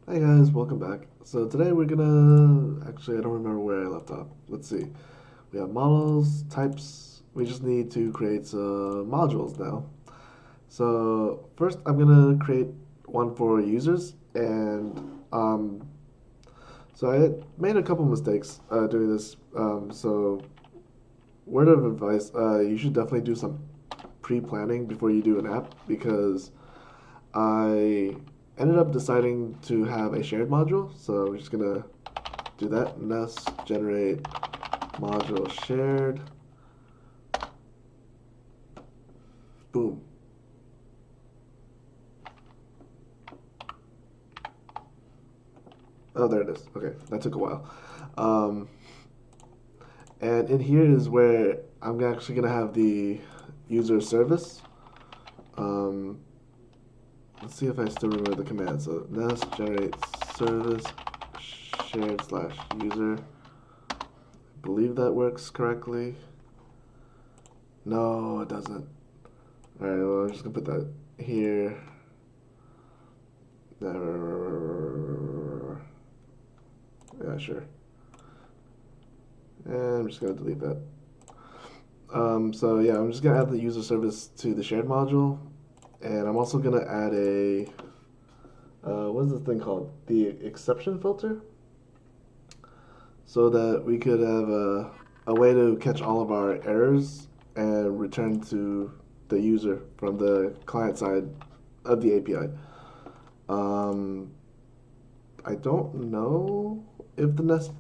Hey guys, welcome back. So today we're gonna, actually I don't remember where I left off. Let's see. We have models, types. We just need to create some modules now. So first I'm gonna create one for users and so I made a couple mistakes doing this. So word of advice, you should definitely do some pre-planning before you do an app because I ended up deciding to have a shared module, so we're just gonna do that. Nest generate module shared. Boom. Oh, there it is. Okay, that took a while. Um, and in here is where I'm actually gonna have the user service. Um, let's see if I still remember the command. So nest generate service shared slash user. I believe that works correctly. No, it doesn't. Alright, well, I'm just gonna put that here. Yeah, sure. And I'm just gonna delete that. So yeah, I'm just gonna add the user service to the shared module, and I'm also gonna add a what is this thing called? The exception filter, so that we could have a way to catch all of our errors and return to the user from the client side of the API. Um, I don't know if the Nest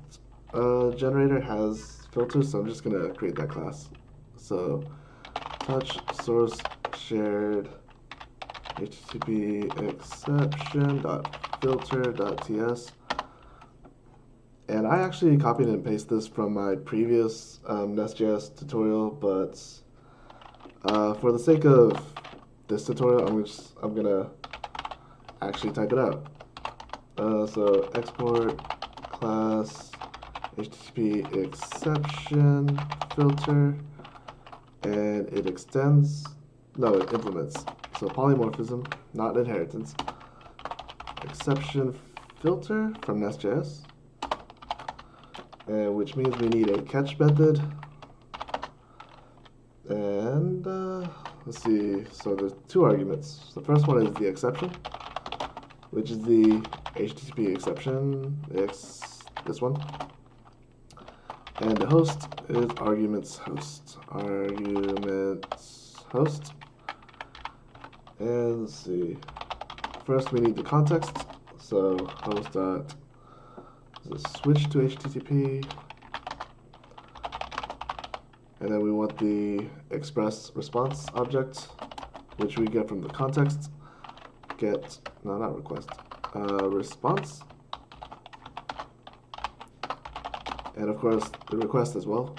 generator has filters, so I'm just gonna create that class. So touch source shared HTTP exception dot filter dot ts. And I actually copied and pasted this from my previous NestJS tutorial, but for the sake of this tutorial, I'm gonna actually type it out. So export class HTTP exception filter, and it extends, no, it implements. So polymorphism, not inheritance. Exception filter from NestJS, which means we need a catch method. And let's see, so there's two arguments. The first one is the exception, which is the HTTP exception, this one. And the host is arguments host. Arguments host. And let's see. First we need the context. So host dot switch to HTTP. And then we want the express response object, which we get from the context. Get, no, not request, response. And of course, the request as well.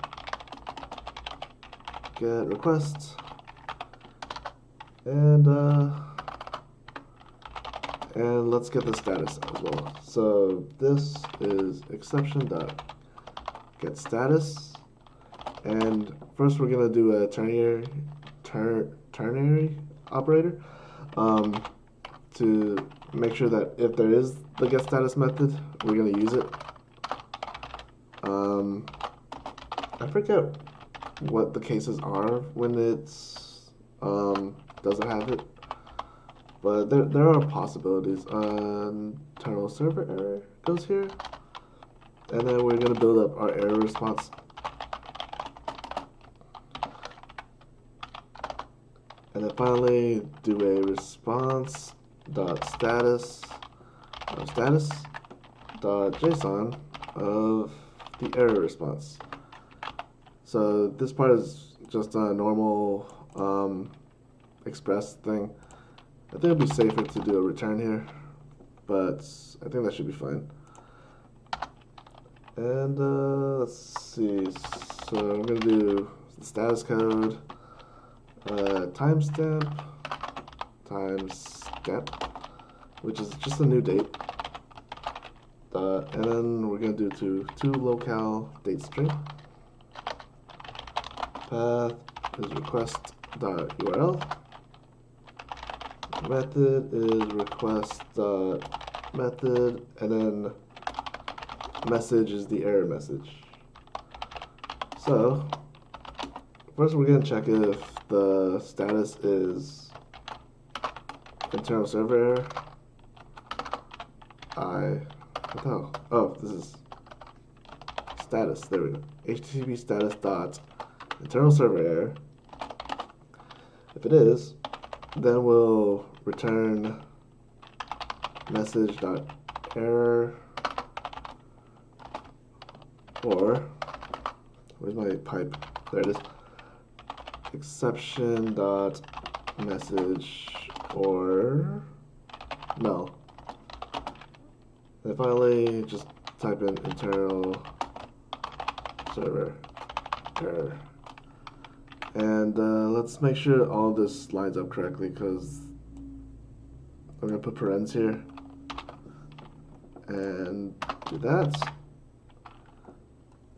Get request. And let's get the status as well. So this is exception dot get status. And first we're gonna do a ternary operator to make sure that if there is the get status method, we're gonna use it. I forget what the cases are when it's doesn't have it, but there are possibilities. Internal server error goes here, and then we're gonna build up our error response. And then finally do a response dot status dot JSON of the error response. So this part is just a normal express thing. I think it'd be safer to do a return here, but I think that should be fine. And let's see. So I'm gonna do the status code. Timestamp, which is just a new date. And then we're going to do to locale date string. Path is request.url. Method is request.method. method, and then message is the error message. So first we're going to check if the status is internal server error. What the hell? Oh, this is status. There we go. HTTP status dot internal server error. If it is, then we'll return message dot error, or where's my pipe? There it is. Exception dot message or null. And finally, just type in internal server error. And let's make sure all this lines up correctly, because I'm going to put parens here. And do that.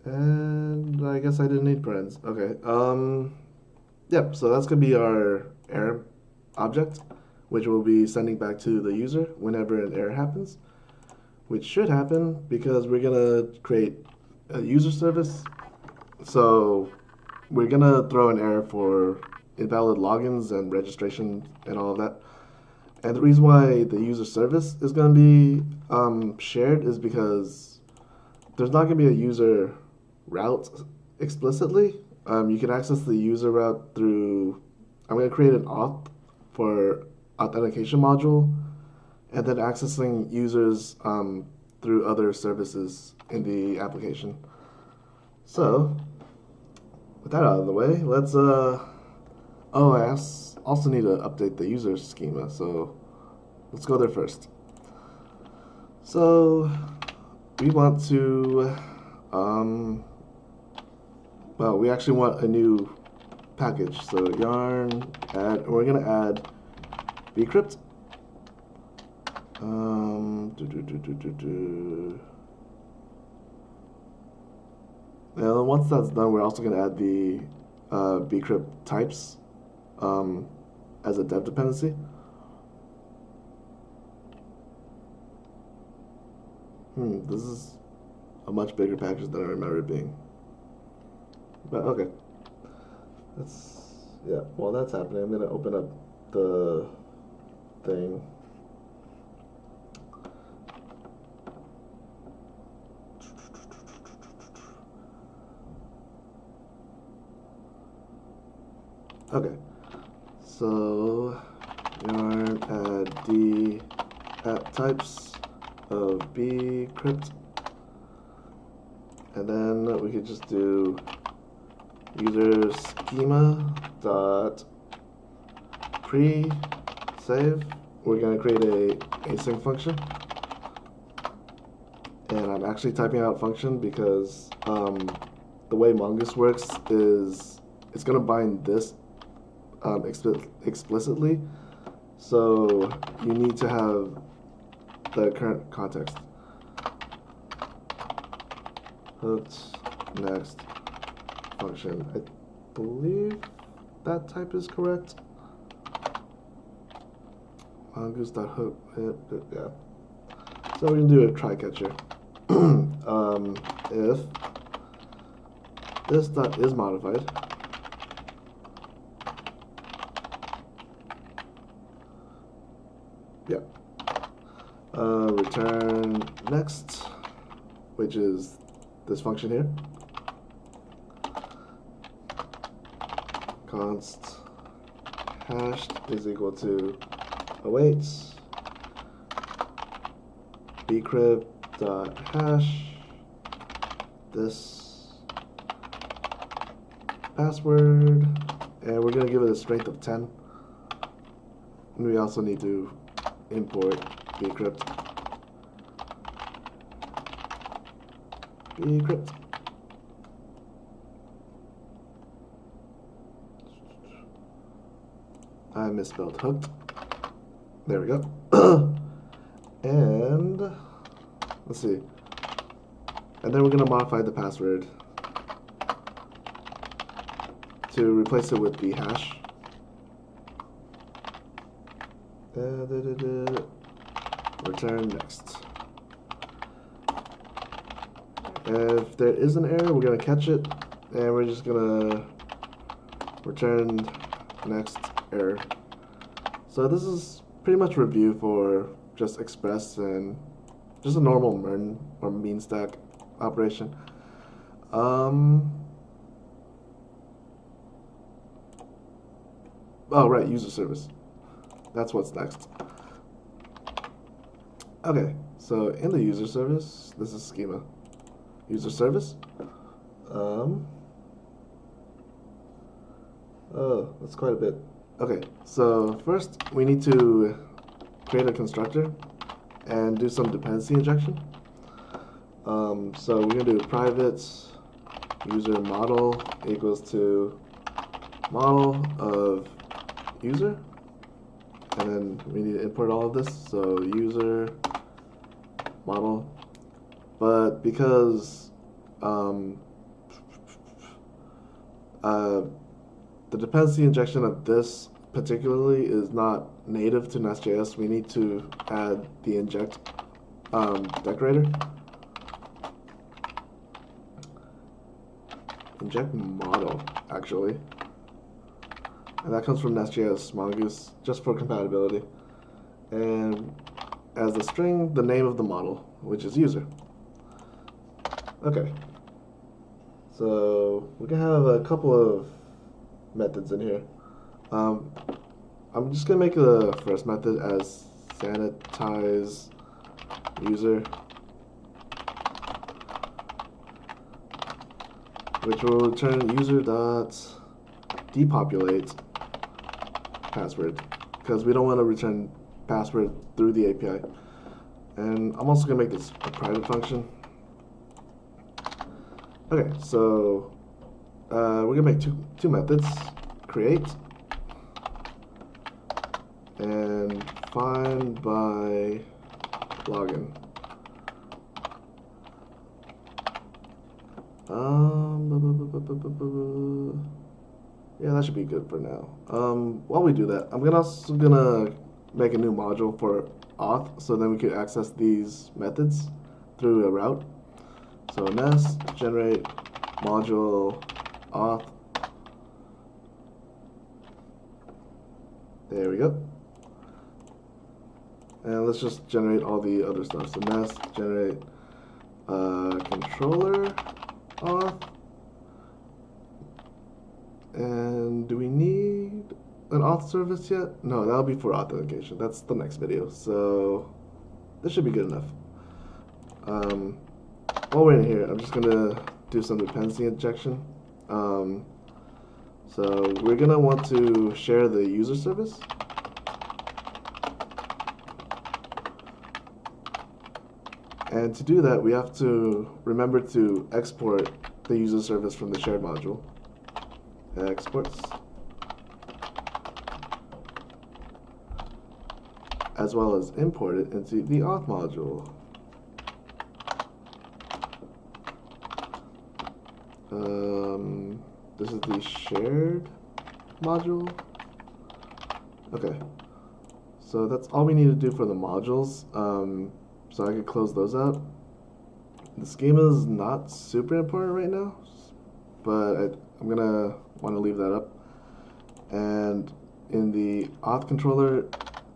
And I guess I didn't need parens. Okay. Yep, so that's going to be our error object, which we'll be sending back to the user whenever an error happens, which should happen because we're going to create a user service. So we're going to throw an error for invalid logins and registration and all of that. And the reason why the user service is going to be shared is because there's not going to be a user route explicitly. You can access the user route through, I'm going to create an auth for authentication module, and then accessing users through other services in the application. So, with that out of the way, let's, I also need to update the user schema, so let's go there first. So, we want to, well, we actually want a new package. So yarn add, and we're gonna add bcrypt. And once that's done, we're also gonna add the bcrypt types as a dev dependency. This is a much bigger package than I remember it being. But okay, yeah, while that's happening, I'm going to open up the thing. Okay, so yarn add d at types of bcrypt, and then we could just do user schema dot pre-save. We're going to create a async function, and I'm actually typing out function because the way Mongoose works is it's going to bind this explicitly, so you need to have the current context. Hooked next function. I believe that type is correct. Mongoose.hook. Yeah. So we're gonna do a try catcher. If this dot is modified, yeah. Return next, which is this function here. Const hashed is equal to awaits bcrypt dot hash this password, and we're going to give it a strength of 10. And we also need to import bcrypt. I misspelled hooked. There we go. And let's see. And then we're going to modify the password to replace it with the hash. return next. If there is an error, we're going to catch it, and we're just going to return next error. So this is pretty much review for just Express and just a normal MERN or mean stack operation. Oh, right, user service. That's what's next. Okay, so in the user service, this is schema. User service. Oh, that's quite a bit. Okay, so first we need to create a constructor and do some dependency injection. So we're gonna do private user model equals to model of user, and then we need to import all of this. So user model, but because the dependency injection of this particularly is not native to NestJS, we need to add the inject decorator. Inject model, actually. And that comes from NestJS Mongoose, just for compatibility. And as the string, the name of the model, which is user. Okay. So we can have a couple of methods in here. I'm just gonna make the first method as sanitize user, which will return user dot depopulate password, because we don't want to return password through the API. And I'm also gonna make this a private function. Okay, so we're gonna make two methods: create and find by login. Yeah, that should be good for now. While we do that, I'm also gonna make a new module for auth, so then we can access these methods through a route. So nest generate module auth. There we go. And let's just generate all the other stuff. So nest generate controller auth. And do we need an auth service yet? No, that'll be for authentication. That's the next video. So this should be good enough. While we're in here, I'm just gonna do some dependency injection. So we're gonna want to share the user service. And to do that, we have to remember to export the user service from the shared module. Exports, as well as import it into the auth module. This is the shared module. Okay, so that's all we need to do for the modules. So I could close those out. The schema is not super important right now, but I'm gonna want to leave that up. And in the auth controller,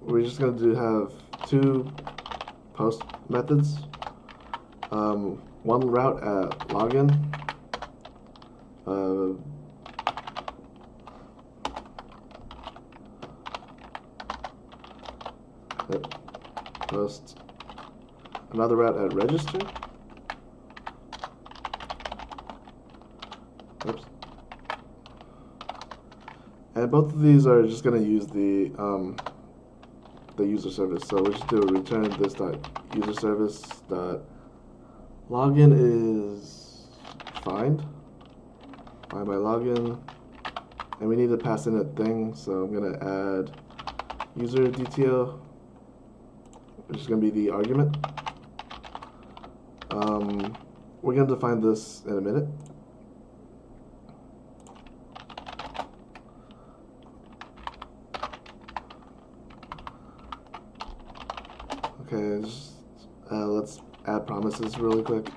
we're just gonna have two post methods. One route at login. Post. Another route at register. Oops. And both of these are just going to use the user service. So we'll just do a return this dot user service dot login is find by login, and we need to pass in a thing. So I'm going to add user DTO, which is going to be the argument. We're going to define this in a minute. Okay, add promises really quick.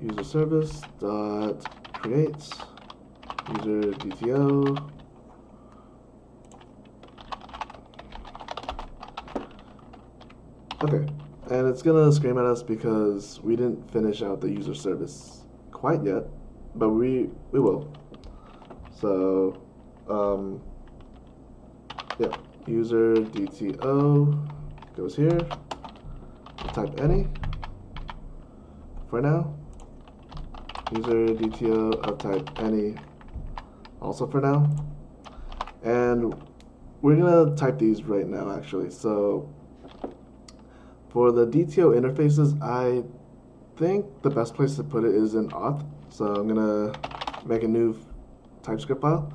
User service dot create user DTO. Okay, and it's gonna scream at us because we didn't finish out the user service quite yet, but we will. So, yeah, user DTO goes here. Type any for now. User DTO of type any also for now. And we're gonna type these right now actually. So for the DTO interfaces, I think the best place to put it is in auth. So I'm gonna make a new TypeScript file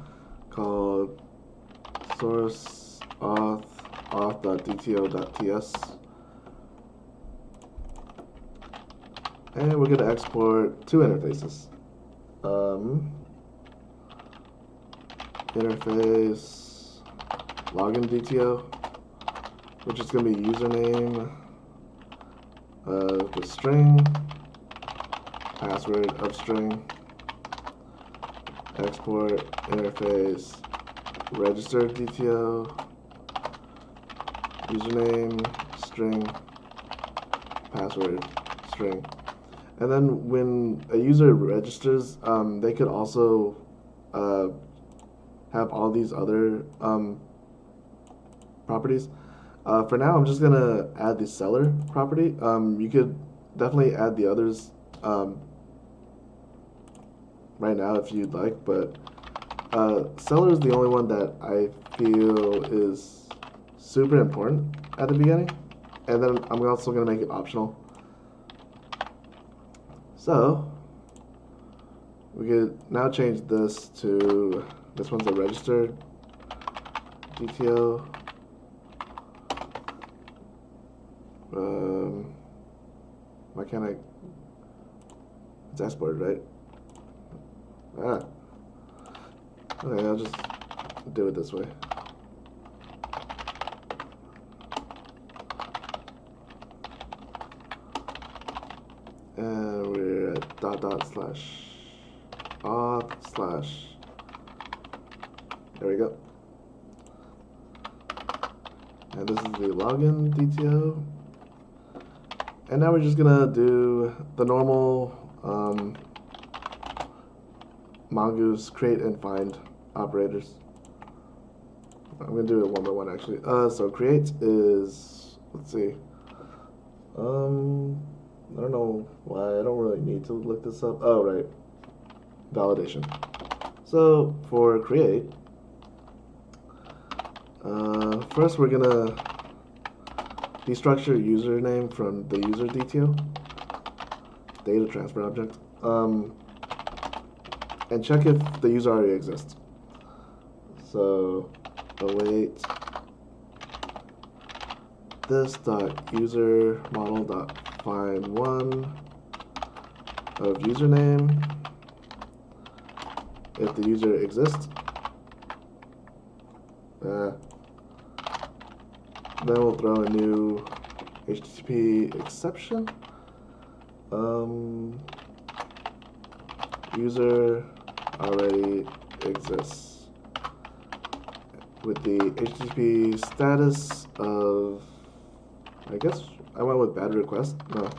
called source auth.dto.ts. And we're going to export two interfaces. Interface login DTO, which is going to be username with string, password of string, export interface register DTO, username, string, password, string. And then when a user registers, they could also have all these other properties. For now, I'm just going to add the seller property. You could definitely add the others right now if you'd like, but seller is the only one that I feel is super important at the beginning. And then I'm also going to make it optional. So we could now change this to, this one's a registered DTO. Why can't I? It's exported, right? Ah. Okay, I'll just do it this way. And we're at /auth/ there we go. And this is the login DTO. And now we're just gonna do the normal Mongoose create and find operators. I'm gonna do it one by one actually. So create is, let's see. I don't know why, I don't really need to look this up. Oh, right. Validation. So for create, first we're gonna destructure username from the user DTO, data transfer object, and check if the user already exists. So await this dot user model dot find one of username if the user exists. Then we'll throw a new HTTP exception. User already exists with the HTTP status of, I guess I went with bad request. No.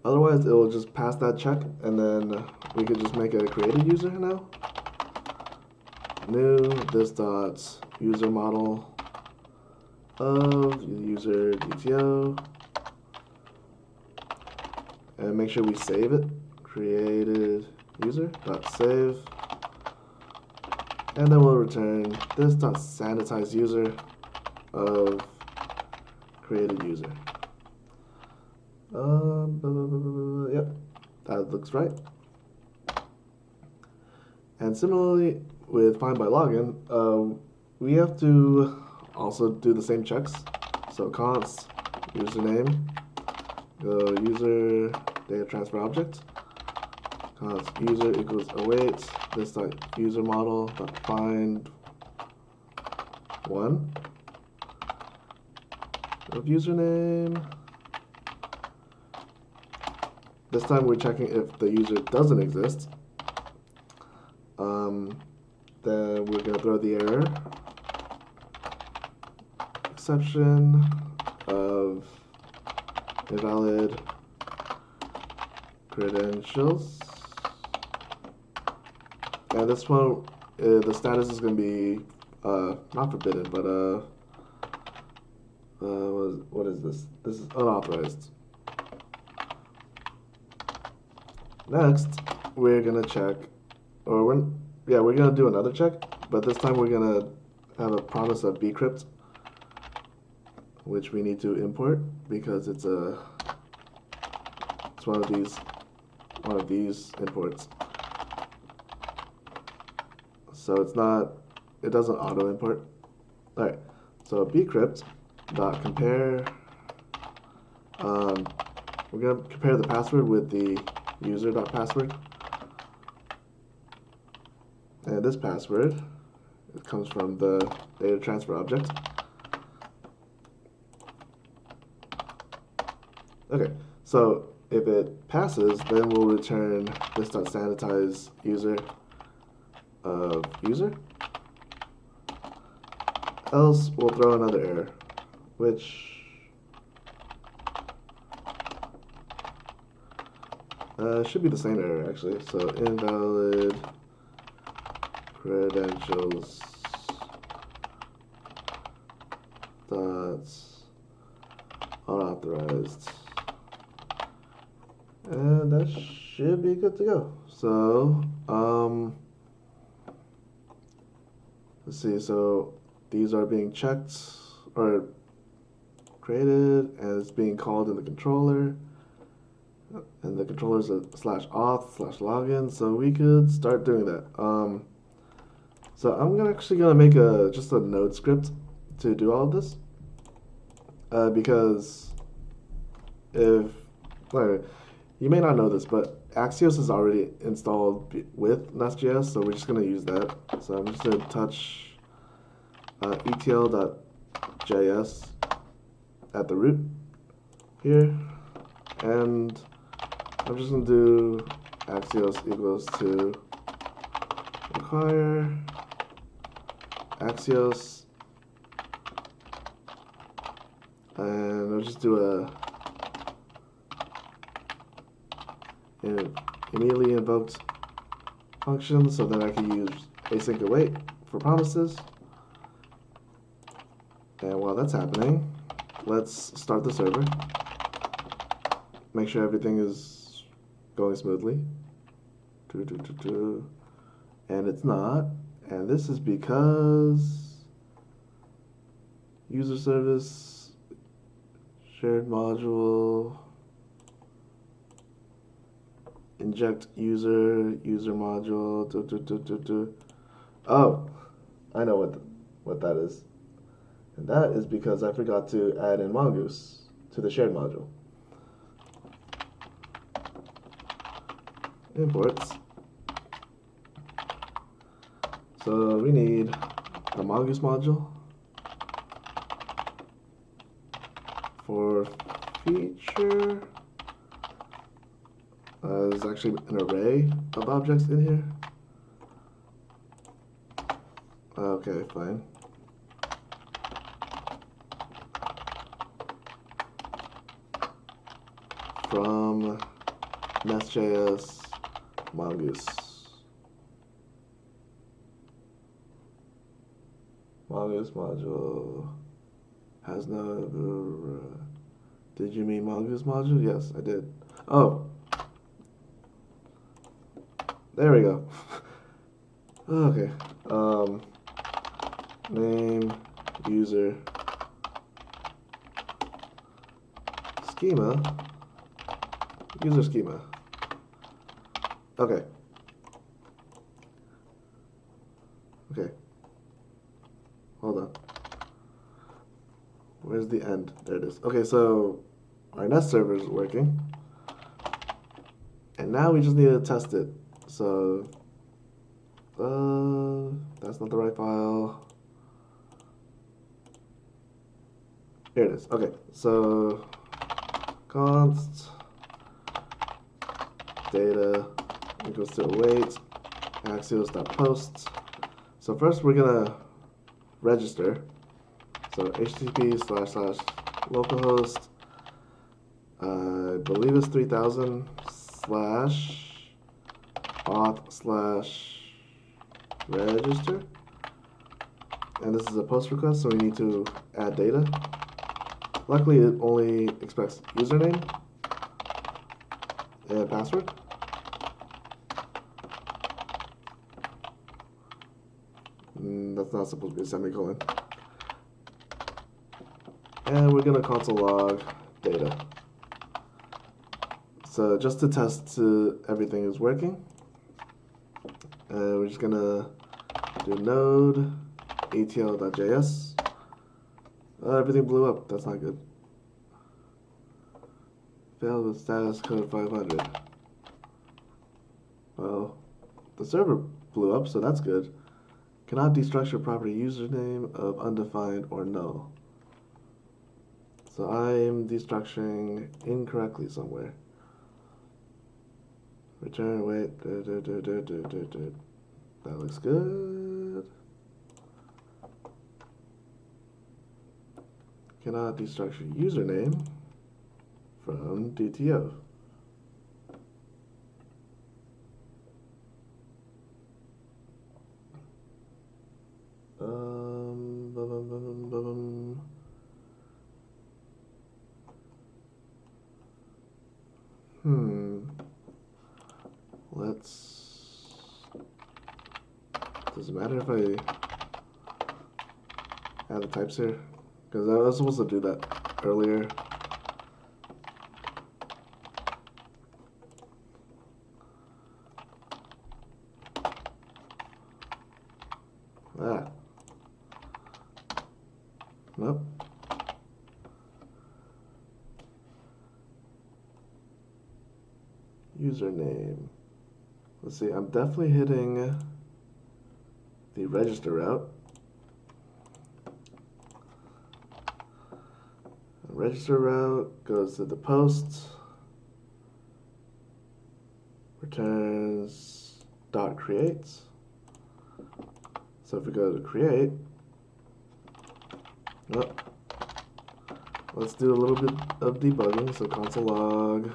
Otherwise, it will just pass that check, and then we could just make a created user now. New this dot user model of user DTO, and make sure we save it. Created user dot save, and then we'll return this dot sanitize user of created user. Yep, that looks right. And similarly with find by login, we have to also do the same checks. So const username, go user data transfer object, const user equals await this user model find one of username. This time we're checking if the user doesn't exist. Then we're going to throw the error exception of invalid credentials. And this one, the status is going to be not forbidden, but what is this? This is unauthorized. Next, we're going to check, or we're going to do another check, but this time we're going to have a promise of bcrypt, which we need to import because it's one of these imports. So it doesn't auto import. All right, so bcrypt.compare, we're going to compare the password with the user.password. And this password, it comes from the data transfer object. Okay, so if it passes, then we'll return this.sanitize user of user. Else, we'll throw another error, which should be the same error actually. So invalid credentials dots unauthorized, and that should be good to go. So let's see. So these are being checked or created, and it's being called in the controller. And the controller is a /auth/login, so we could start doing that. So I'm actually gonna make just a node script to do all of this, because you may not know this, but Axios is already installed with NestJS, so we're just gonna use that. So I'm just gonna touch etl.js at the root here, and I'm just going to do Axios equals to require Axios, and I'll just do an immediately invoked function, so then I can use async await for promises. And while that's happening, let's start the server. Make sure everything is going smoothly. And it's not. And this is because user service, shared module, inject user module. Oh, I know what that is. And that is because I forgot to add in Mongoose to the shared module. Imports. So we need the Mongoose module for feature. There's actually an array of objects in here. Okay, fine. From NestJS Mongoose. Mongoose module has no. Did you mean Mongoose module? Yes, I did. Oh, there we go. Okay. Name user schema. User schema. Okay. Okay. Hold on. Where's the end? There it is. Okay, so our Nest server is working. And now we just need to test it. So That's not the right file. Here it is. Okay, so const data equals to await axios.post. So first we're gonna register. So http://localhost, I believe it's 3000 /auth/register. And this is a post request, so we need to add data. Luckily, it only expects username and password. That's not supposed to be a semicolon. And we're gonna console log data. So just to test everything is working, we're just gonna do node etl.js. Everything blew up. That's not good. Failed with status code 500. Well, the server blew up, so that's good. Cannot destructure property username of undefined or null. So I'm destructuring incorrectly somewhere. Return, wait, that looks good. Cannot destructure username from DTO. Does it matter if I add the types here? Because I was supposed to do that earlier. Nope. Username. Let's see, I'm definitely hitting the register route. The register route goes to the post, returns .creates. So if we go to create, let's do a little bit of debugging. So console log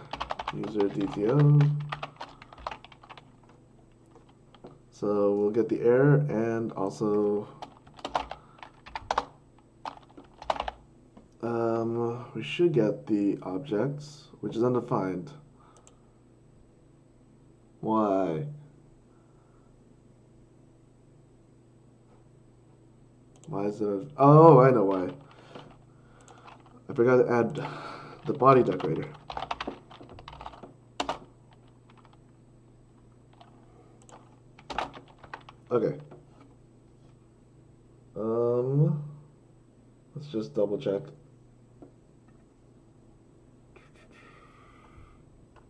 user DTO. So we'll get the error, and also we should get the objects, which is undefined. Why? Why is it? Oh, I know why. I forgot to add the body decorator. Okay. Let's just double check.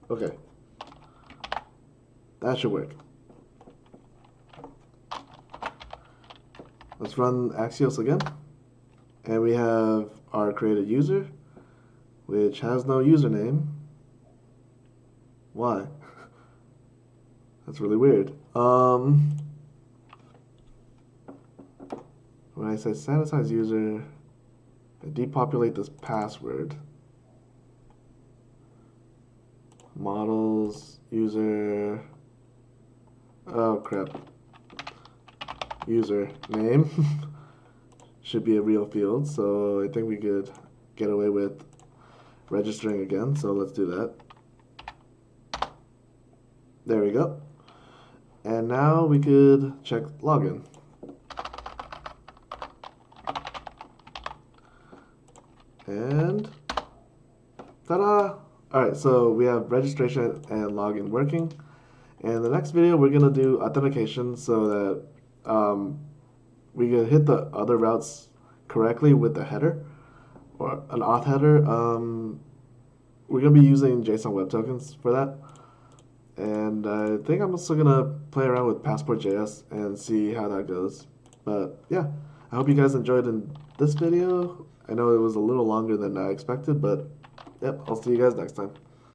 Okay. That should work. Let's run Axios again. And we have our created user, which has no username. Why? That's really weird. When I say sanitize user, I depopulate this password. Models, user, oh crap. User name should be a real field, so I think we could get away with registering again, so let's do that. There we go. And now we could check login. And ta-da! Alright, so we have registration and login working. And the next video we're going to do authentication so that we can hit the other routes correctly with the header, or an auth header. We're going to be using JSON Web Tokens for that. And I think I'm also gonna play around with Passport.js and see how that goes. But yeah, I hope you guys enjoyed in this video. I know it was a little longer than I expected, but yep, I'll see you guys next time.